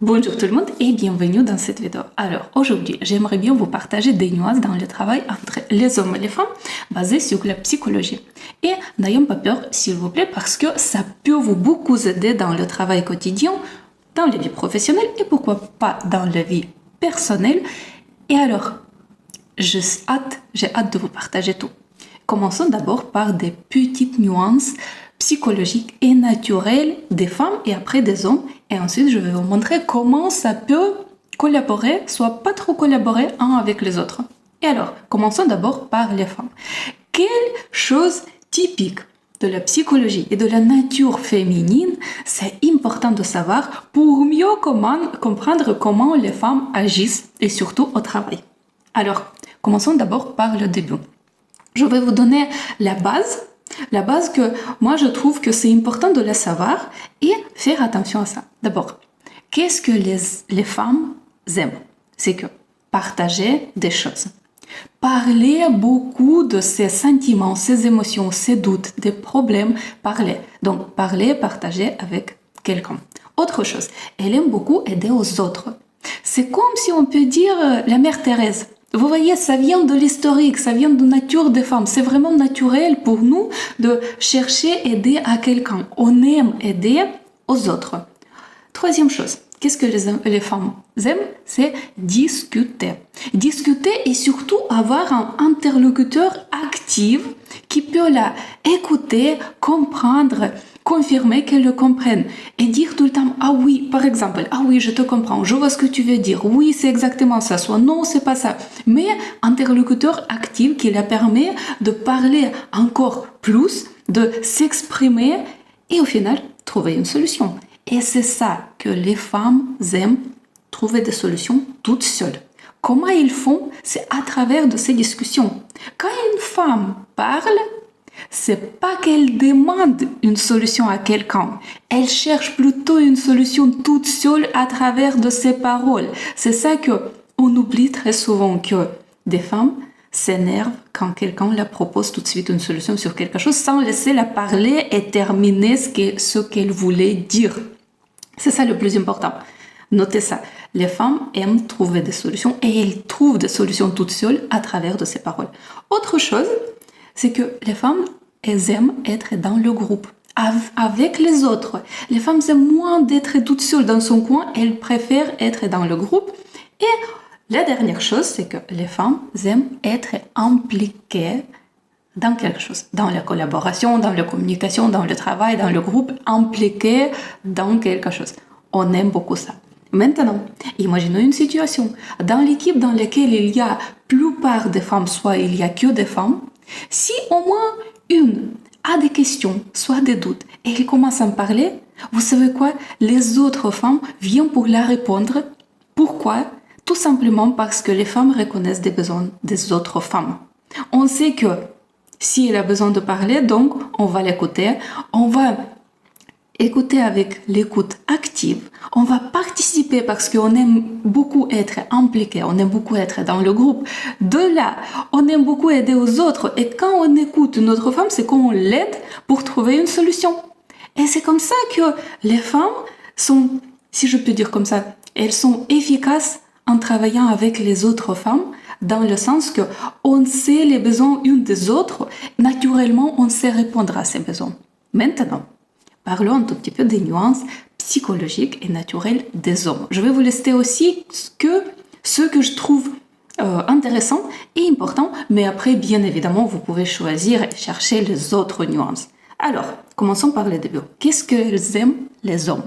Bonjour tout le monde et bienvenue dans cette vidéo. Alors aujourd'hui, j'aimerais bien vous partager des nuances dans le travail entre les hommes et les femmes basées sur la psychologie. Et n'ayons pas peur, s'il vous plaît, parce que ça peut vous beaucoup aider dans le travail quotidien, dans la vie professionnelle et pourquoi pas dans la vie personnelle. Et alors, j'ai hâte de vous partager tout. Commençons d'abord par des petites nuances psychologiques et naturelles des femmes et après des hommes. Et ensuite, je vais vous montrer comment ça peut collaborer, soit pas trop collaborer un avec les autres. Et alors, commençons d'abord par les femmes. Quelle chose typique de la psychologie et de la nature féminine, c'est important de savoir pour mieux comprendre comment les femmes agissent et surtout au travail. Alors, commençons d'abord par le début. Je vais vous donner la base que moi je trouve que c'est important de la savoir et faire attention à ça. D'abord, qu'est-ce que les femmes aiment? C'est que partager des choses. Parler beaucoup de ses sentiments, ses émotions, ses doutes, des problèmes, parler. Donc, partager avec quelqu'un. Autre chose, elle aime beaucoup aider aux autres. C'est comme si on peut dire la mère Thérèse. Vous voyez, ça vient de l'historique, ça vient de la nature des femmes. C'est vraiment naturel pour nous de chercher à aider à quelqu'un. On aime aider aux autres. Troisième chose, qu'est-ce que les femmes aiment? C'est discuter. Discuter et surtout avoir un interlocuteur actif qui peut la écouter, comprendre, confirmer qu'elle le comprenne et dire tout le temps « Ah oui, par exemple, ah oui, je te comprends, je vois ce que tu veux dire, oui, c'est exactement ça, soit non, c'est pas ça. » Mais interlocuteur actif qui la permet de parler encore plus, de s'exprimer et au final, trouver une solution. Et c'est ça que les femmes aiment, trouver des solutions toutes seules. Comment ils font? C'est à travers de ces discussions. Quand une femme parle, c'est pas qu'elle demande une solution à quelqu'un. Elle cherche plutôt une solution toute seule à travers de ses paroles. C'est ça que on oublie très souvent, que des femmes s'énervent quand quelqu'un leur propose tout de suite une solution sur quelque chose sans laisser la parler et terminer ce qu'elle voulait dire. C'est ça le plus important. Notez ça. Les femmes aiment trouver des solutions et elles trouvent des solutions toutes seules à travers de ces paroles. Autre chose, c'est que les femmes, elles aiment être dans le groupe, avec les autres. Les femmes aiment moins d'être toutes seules dans son coin, elles préfèrent être dans le groupe. Et la dernière chose, c'est que les femmes aiment être impliquées dans quelque chose, dans la collaboration, dans la communication, dans le travail, dans le groupe, impliquées dans quelque chose. On aime beaucoup ça. Maintenant, imaginons une situation dans l'équipe dans laquelle il y a plupart des femmes, soit il y a que des femmes. Si au moins une a des questions, soit des doutes, et elle commence à me parler, vous savez quoi? Les autres femmes viennent pour la répondre. Pourquoi? Tout simplement parce que les femmes reconnaissent des besoins des autres femmes. On sait que si elle a besoin de parler, donc on va l'écouter, on va écouter avec l'écoute active, on va participer parce qu'on aime beaucoup être impliqué, on aime beaucoup être dans le groupe. De là, on aime beaucoup aider aux autres et quand on écoute une autre femme, c'est qu'on l'aide pour trouver une solution. Et c'est comme ça que les femmes sont, si je peux dire comme ça, elles sont efficaces en travaillant avec les autres femmes dans le sens que on sait les besoins une des autres, naturellement on sait répondre à ces besoins. Maintenant, parlons un tout petit peu des nuances psychologiques et naturelles des hommes. Je vais vous lister aussi ce que je trouve intéressant et important, mais après, bien évidemment, vous pouvez choisir et chercher les autres nuances. Alors, commençons par le début. Qu'est-ce qu'ils aiment, les hommes?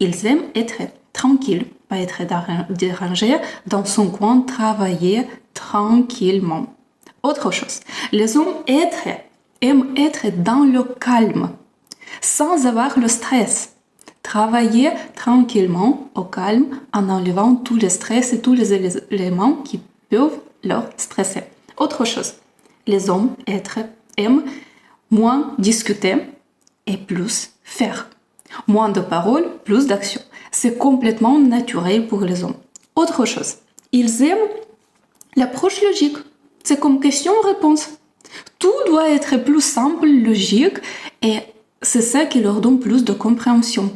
Ils aiment être tranquilles, pas être dérangés, dans son coin, travailler tranquillement. Autre chose, les hommes aiment être dans le calme, sans avoir le stress. Travailler tranquillement, au calme, en enlevant tous les stress et tous les éléments qui peuvent leur stresser. Autre chose, les hommes aiment moins discuter et plus faire. Moins de paroles, plus d'action. C'est complètement naturel pour les hommes. Autre chose, ils aiment l'approche logique. C'est comme question-réponse. Tout doit être plus simple, logique, et c'est ça qui leur donne plus de compréhension.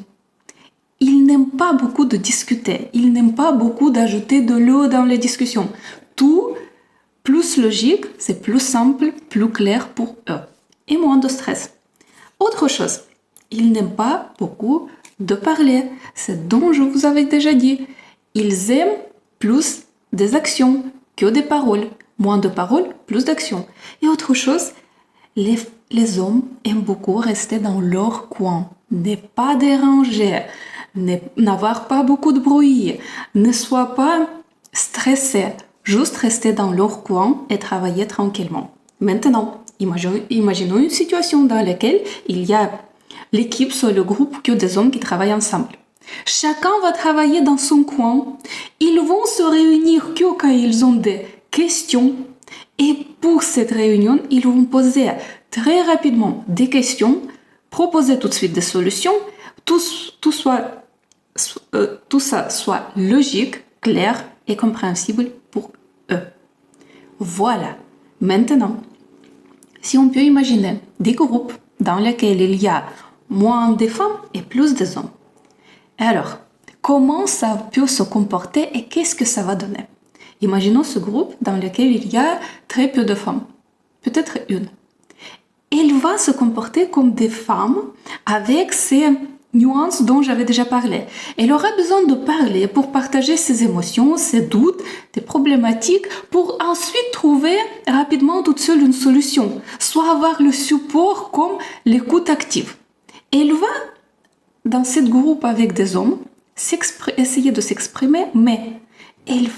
il n'aime pas beaucoup de discuter, il n'aime pas beaucoup d'ajouter de l'eau dans les discussions. Tout plus logique, c'est plus simple, plus clair pour eux et moins de stress. Autre chose, ils n'aiment pas beaucoup de parler, c'est dont je vous avais déjà dit. Ils aiment plus des actions que des paroles. Moins de paroles, plus d'actions. Et autre chose, les hommes aiment beaucoup rester dans leur coin, ne pas déranger, n'avoir pas beaucoup de bruit, ne soient pas stressés, juste rester dans leur coin et travailler tranquillement. Maintenant, imaginons une situation dans laquelle il y a l'équipe sur le groupe que des hommes qui travaillent ensemble. Chacun va travailler dans son coin. Ils vont se réunir que quand ils ont des questions. Et pour cette réunion, ils vont poser très rapidement des questions, proposer tout de suite des solutions, tout ça soit logique, clair et compréhensible pour eux. Voilà. Maintenant, si on peut imaginer des groupes dans lesquels il y a moins de femmes et plus de hommes. Alors, comment ça peut se comporter et qu'est-ce que ça va donner? Imaginons ce groupe dans lequel il y a très peu de femmes, peut-être une. Elle va se comporter comme des femmes avec ces nuances dont j'avais déjà parlé. Elle aura besoin de parler pour partager ses émotions, ses doutes, des problématiques, pour ensuite trouver rapidement toute seule une solution, soit avoir le support comme l'écoute active. Elle va, dans ce groupe avec des hommes, essayer de s'exprimer, mais elle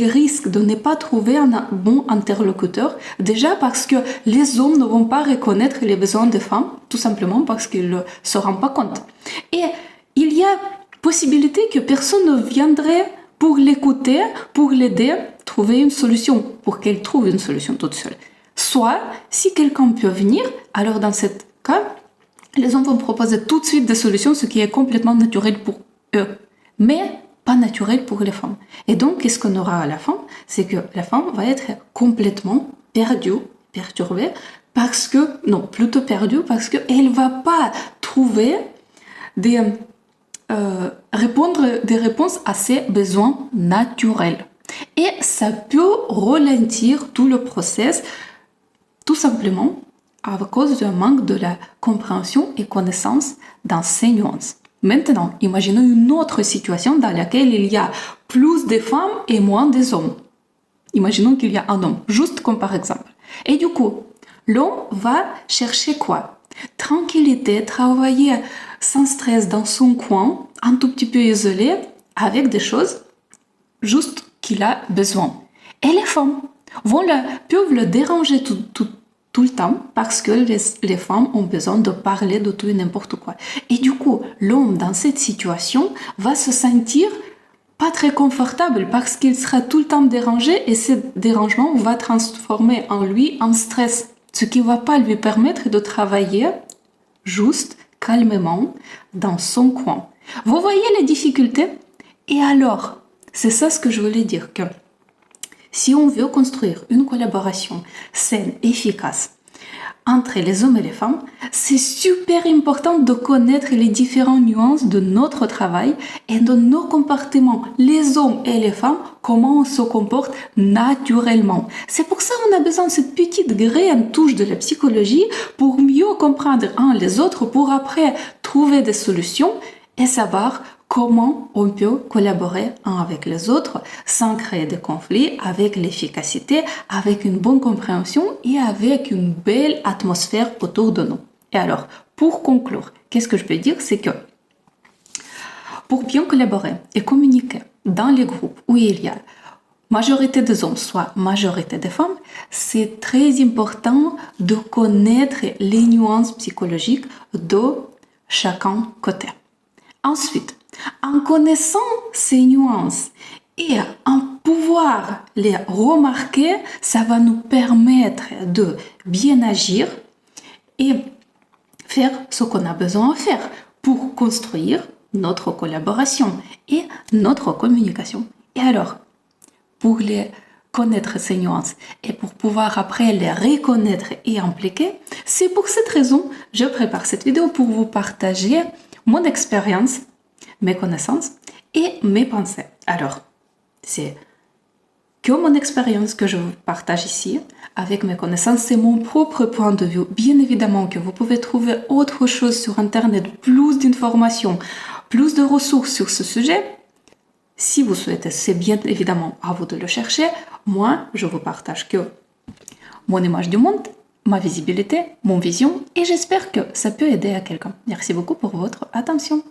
risque de ne pas trouver un bon interlocuteur, déjà parce que les hommes ne vont pas reconnaître les besoins des femmes, tout simplement parce qu'ils ne se rendent pas compte. Et il y a possibilité que personne ne viendrait pour l'écouter, pour l'aider, trouver une solution, pour qu'elle trouve une solution toute seule. Soit, si quelqu'un peut venir, alors dans ce cas, les hommes vont proposer tout de suite des solutions, ce qui est complètement naturel pour eux. Mais pas naturel pour les femmes. Et donc, qu'est-ce qu'on aura à la fin? C'est que la femme va être complètement perdue, perturbée, plutôt perdue, parce qu'elle va pas trouver répondre des réponses à ses besoins naturels. Et ça peut ralentir tout le process, tout simplement à cause d'un manque de la compréhension et connaissance dans ces nuances. Maintenant, imaginons une autre situation dans laquelle il y a plus de femmes et moins des hommes. Imaginons qu'il y a un homme, juste comme par exemple. Et du coup, l'homme va chercher quoi? Tranquillité, travailler sans stress dans son coin, un tout petit peu isolé, avec des choses juste qu'il a besoin. Et les femmes peuvent le déranger tout le temps parce que les femmes ont besoin de parler de tout et n'importe quoi. Et du coup, l'homme dans cette situation va se sentir pas très confortable parce qu'il sera tout le temps dérangé et ce dérangement va transformer en lui un stress, ce qui va pas lui permettre de travailler juste, calmement, dans son coin. Vous voyez les difficultés? Et alors, c'est ça ce que je voulais dire, que si on veut construire une collaboration saine, efficace entre les hommes et les femmes, c'est super important de connaître les différentes nuances de notre travail et de nos comportements, les hommes et les femmes, comment on se comporte naturellement. C'est pour ça qu'on a besoin de cette petite graine touche de la psychologie pour mieux comprendre les autres, pour après trouver des solutions et savoir comment on peut collaborer avec les autres sans créer de conflits, avec l'efficacité, avec une bonne compréhension et avec une belle atmosphère autour de nous. Et alors, pour conclure, qu'est-ce que je peux dire? C'est que pour bien collaborer et communiquer dans les groupes où il y a majorité des hommes, soit majorité des femmes, c'est très important de connaître les nuances psychologiques de chacun côté. Ensuite, en connaissant ces nuances et en pouvoir les remarquer, ça va nous permettre de bien agir et faire ce qu'on a besoin de faire pour construire notre collaboration et notre communication. Et alors, pour les connaître ces nuances et pour pouvoir après les reconnaître et impliquer, c'est pour cette raison que je prépare cette vidéo pour vous partager mon expérience mes connaissances et mes pensées. Alors, c'est que mon expérience que je vous partage ici, avec mes connaissances, c'est mon propre point de vue. Bien évidemment que vous pouvez trouver autre chose sur Internet, plus d'informations, plus de ressources sur ce sujet. Si vous souhaitez, c'est bien évidemment à vous de le chercher. Moi, je vous partage que mon image du monde, ma visibilité, mon vision, et j'espère que ça peut aider à quelqu'un. Merci beaucoup pour votre attention.